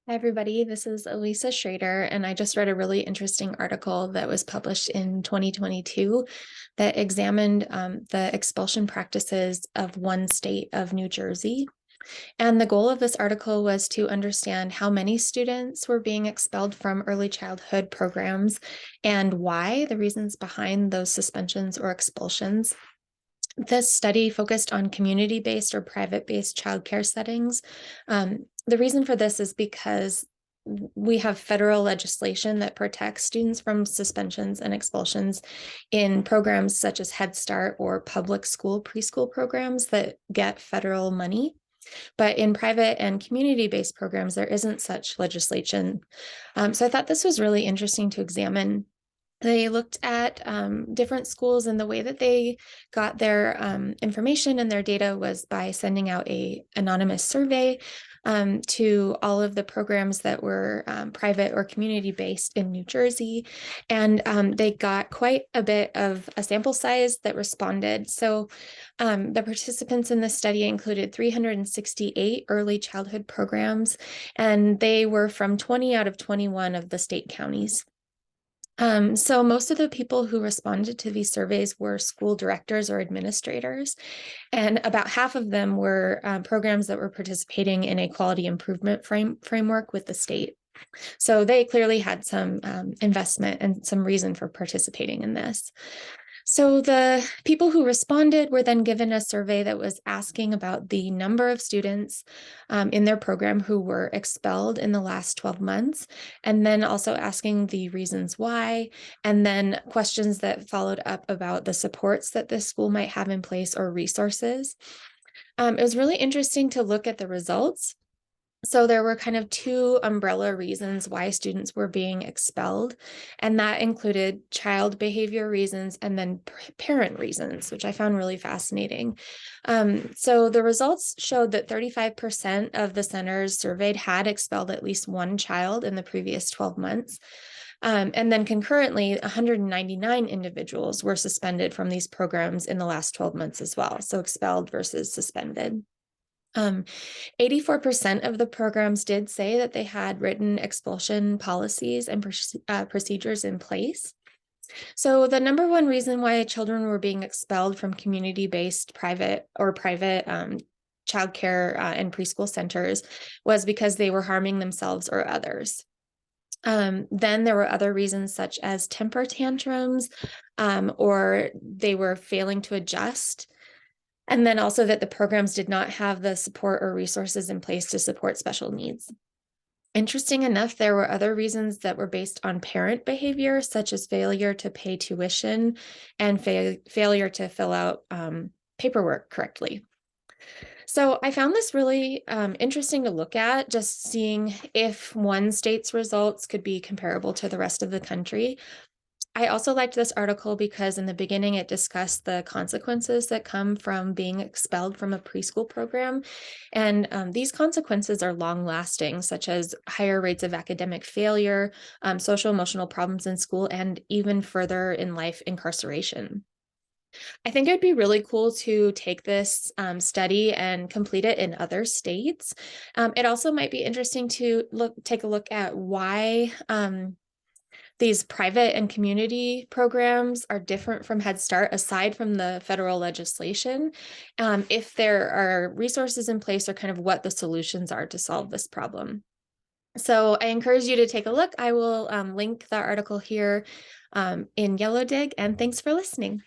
Hi, everybody. This is Elisa Schroeder, and I just read a really interesting article that was published in 2022 that examined the expulsion practices of one state of New Jersey. And the goal of this article was to understand how many students were being expelled from early childhood programs and why, the reasons behind those suspensions or expulsions. This study focused on community-based or private-based childcare settings. The reason for this is because we have federal legislation that protects students from suspensions and expulsions in programs such as Head Start or public school preschool programs that get federal money. But in private and community-based programs, there isn't such legislation. So I thought this was really interesting to examine. They looked at different schools, and the way that they got their information and their data was by sending out an anonymous survey to all of the programs that were private or community-based in New Jersey. And they got quite a bit of a sample size that responded. So the participants in this study included 368 early childhood programs, and they were from 20 out of 21 of the state counties. So most of the people who responded to these surveys were school directors or administrators, and about half of them were programs that were participating in a quality improvement framework with the state. So they clearly had some investment and some reason for participating in this. So the people who responded were then given a survey that was asking about the number of students in their program who were expelled in the last 12 months, and then also asking the reasons why, and then questions that followed up about the supports that this school might have in place or resources. It was really interesting to look at the results. So there were kind of two umbrella reasons why students were being expelled, and that included child behavior reasons and then parent reasons, which I found really fascinating. So the results showed that 35% of the centers surveyed had expelled at least one child in the previous 12 months. And then concurrently, 199 individuals were suspended from these programs in the last 12 months as well. So expelled versus suspended. 84% of the programs did say that they had written expulsion policies and procedures in place. So the number one reason why children were being expelled from community-based private childcare and preschool centers was because they were harming themselves or others. Then there were other reasons such as temper tantrums, or they were failing to adjust. And then also that the programs did not have the support or resources in place to support special needs. Interesting enough, there were other reasons that were based on parent behavior, such as failure to pay tuition and failure to fill out paperwork correctly. So I found this really interesting to look at, just seeing if one state's results could be comparable to the rest of the country. I also liked this article because in the beginning it discussed the consequences that come from being expelled from a preschool program. And these consequences are long lasting, such as higher rates of academic failure, social emotional problems in school, and even further in life incarceration. I think it'd be really cool to take this study and complete it in other states. It also might be interesting to take a look at why these private and community programs are different from Head Start, aside from the federal legislation, if there are resources in place or kind of what the solutions are to solve this problem. So I encourage you to take a look. I will link the article here in Yellow Dig, and thanks for listening.